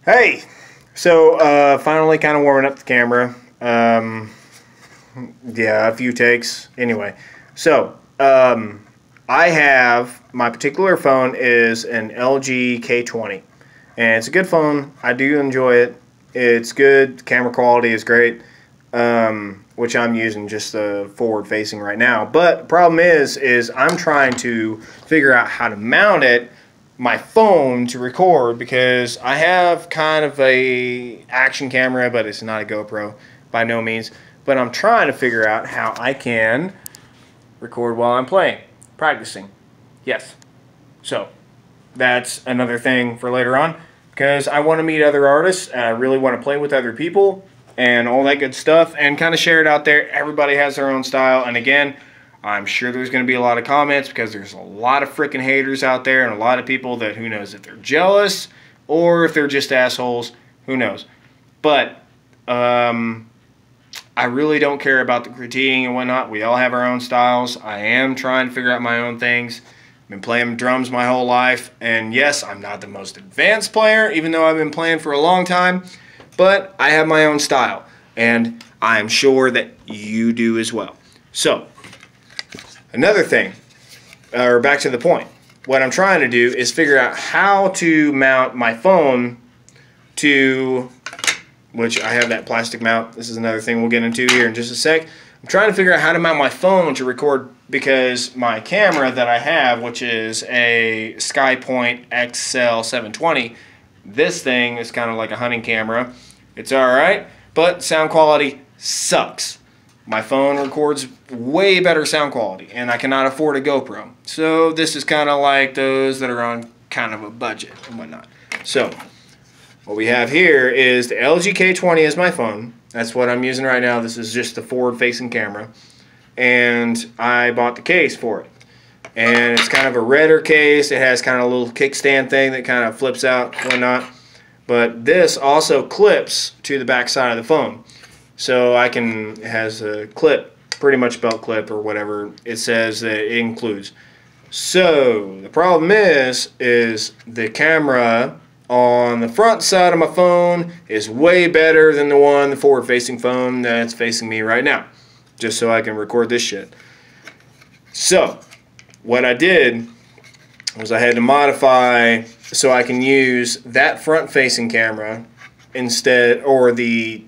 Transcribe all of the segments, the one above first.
Hey, so finally kind of warming up the camera. Yeah, a few takes. Anyway, so I have my particular phone is an LG K20, and it's a good phone. I do enjoy it. It's good. Camera quality is great, which I'm using just forward facing right now. But the problem is I'm trying to figure out how to mount my phone to record, because I have kind of a action camera, but it's not a GoPro by no means. But I'm trying to figure out how I can record while I'm playing, practicing. Yes. So that's another thing for later on, because I want to meet other artists and I really want to play with other people and all that good stuff and kind of share it out there. Everybody has their own style, and again, I'm sure there's going to be a lot of comments because there's a lot of freaking haters out there and a lot of people that who knows if they're jealous or if they're just assholes. Who knows? But I really don't care about the critiquing and whatnot. We all have our own styles. I am trying to figure out my own things. I've been playing drums my whole life, and yes, I'm not the most advanced player, even though I've been playing for a long time, but I have my own style, and I'm sure that you do as well. So another thing, or back to the point, what I'm trying to do is figure out how to mount my phone to, which I have that plastic mount. This is another thing we'll get into here in just a sec. I'm trying to figure out how to mount my phone to record, because my camera that I have, which is a SkyPoint XL720, this thing is kind of like a hunting camera. It's alright, but sound quality sucks. My phone records way better sound quality, and I cannot afford a GoPro. So this is kind of like those that are on kind of a budget and whatnot. So what we have here is the LG K20 as my phone. That's what I'm using right now. This is just the forward-facing camera. And I bought the case for it. And it's kind of a redder case. It has kind of a little kickstand thing that kind of flips out and whatnot. But this also clips to the back side of the phone. So it has a clip, pretty much belt clip or whatever it says that it includes. So the problem is the camera on the front side of my phone is way better than the forward-facing phone that's facing me right now, just so I can record this shit. So what I did was I had to modify so I can use that front-facing camera instead, or the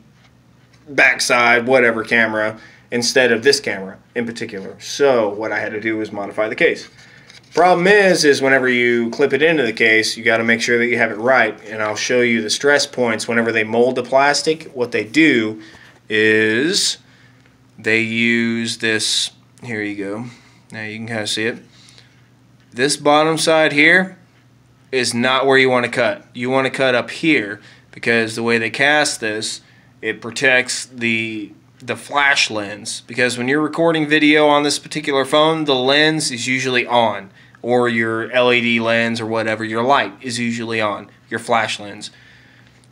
backside whatever camera, instead of this camera in particular. So what I had to do was modify the case. Problem is whenever you clip it into the case, you got to make sure that you have it right, and I'll show you the stress points whenever they mold the plastic. What they do is they use this, here you go, now you can kind of see it. This bottom side here is not where you want to cut. You want to cut up here, because the way they cast this, it protects the flash lens, because when you're recording video on this particular phone, the lens is usually on, or your LED lens or whatever, your light is usually on, your flash lens.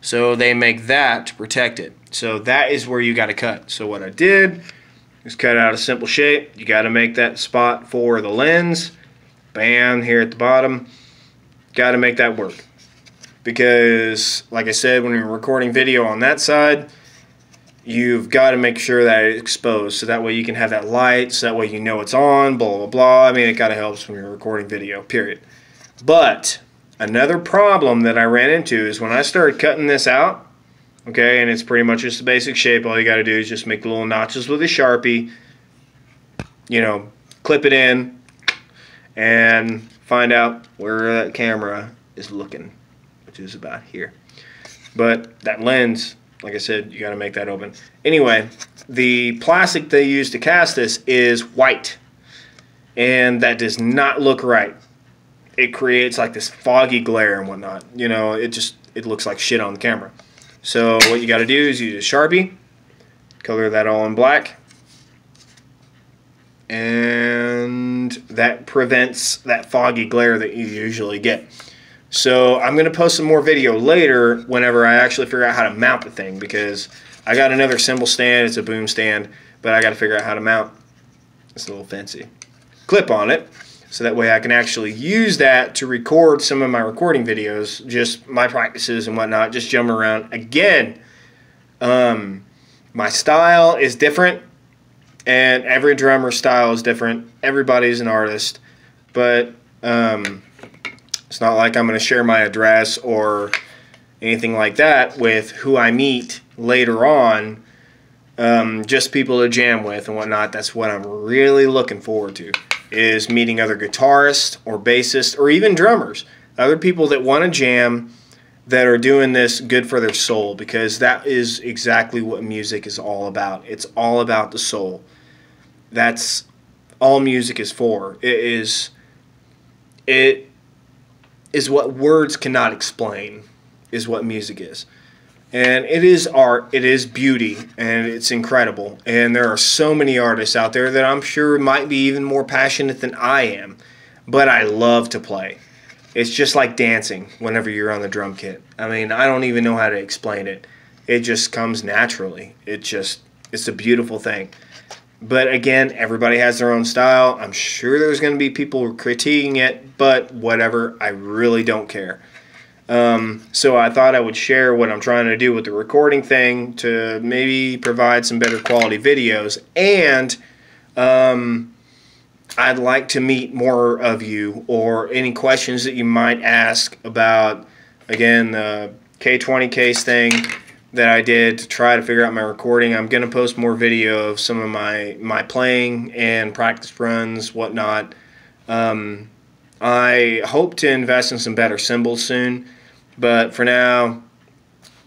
So they make that to protect it. So that is where you got to cut. So what I did is cut out a simple shape. You got to make that spot for the lens. Bam, here at the bottom. Got to make that work. Because, like I said, when you're recording video on that side, you've got to make sure that it's exposed, so that way you can have that light, so that way you know it's on, blah, blah, blah. I mean, it kind of helps when you're recording video, period. But another problem that I ran into is when I started cutting this out, okay, and it's pretty much just a basic shape. All you got to do is just make the little notches with a Sharpie, you know, clip it in, and find out where that camera is looking, which is about here. But that lens, like I said, you got to make that open. Anyway, the plastic they use to cast this is white, and that does not look right. It creates like this foggy glare and whatnot. You know, it looks like shit on the camera. So what you got to do is use a Sharpie, color that all in black, and that prevents that foggy glare that you usually get. So I'm going to post some more video later whenever I actually figure out how to mount the thing, because I got another cymbal stand. It's a boom stand, but I got to figure out how to mount. It's a little fancy clip on it. so that way I can actually use that to record some of my recording videos, just my practices and whatnot, just jumping around. Again, my style is different, and every drummer's style is different. Everybody's an artist, but it's not like I'm going to share my address or anything like that with who I meet later on. Just people to jam with and whatnot. That's what I'm really looking forward to, is meeting other guitarists or bassists or even drummers, other people that want to jam, that are doing this good for their soul, because that is exactly what music is all about. It's all about the soul. That's all music is for. It is what words cannot explain, is what music is. And it is art, it is beauty, and it's incredible. And there are so many artists out there that I'm sure might be even more passionate than I am. But I love to play. It's just like dancing whenever you're on the drum kit. I mean, I don't even know how to explain it. It just comes naturally. It's a beautiful thing. But again, everybody has their own style. I'm sure there's going to be people critiquing it, but whatever, I really don't care. So I thought I would share what I'm trying to do with the recording thing to maybe provide some better quality videos. And I'd like to meet more of you, or any questions that you might ask about, again, the K20 case thing that I did to try to figure out my recording. I'm going to post more video of some of my playing and practice runs, whatnot. I hope to invest in some better cymbals soon, but for now,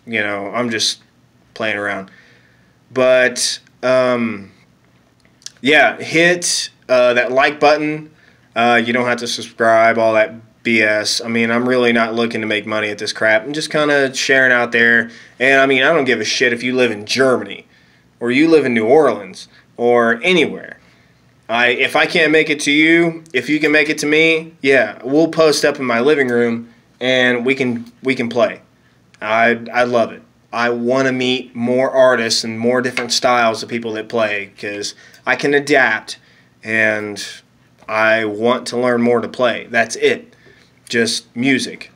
you know, I'm just playing around. But yeah, hit that like button. You don't have to subscribe, all that BS. I mean, I'm really not looking to make money at this crap. I'm just kind of sharing out there. And I mean, I don't give a shit if you live in Germany or you live in New Orleans or anywhere. If I can't make it to you, if you can make it to me, yeah, we'll post up in my living room and we can play. I love it. I want to meet more artists and more different styles of people that play, because I can adapt, and I want to learn more to play. That's it. Just music.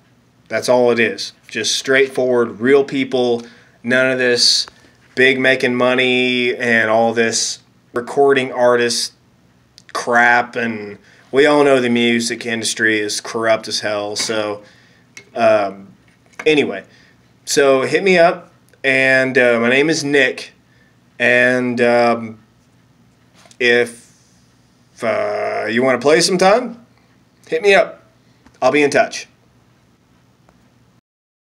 That's all it is. Just straightforward, real people. None of this big making money and all this recording artist crap. And we all know the music industry is corrupt as hell. So anyway, so hit me up. And my name is Nick. And if you want to play sometime, hit me up. I'll be in touch.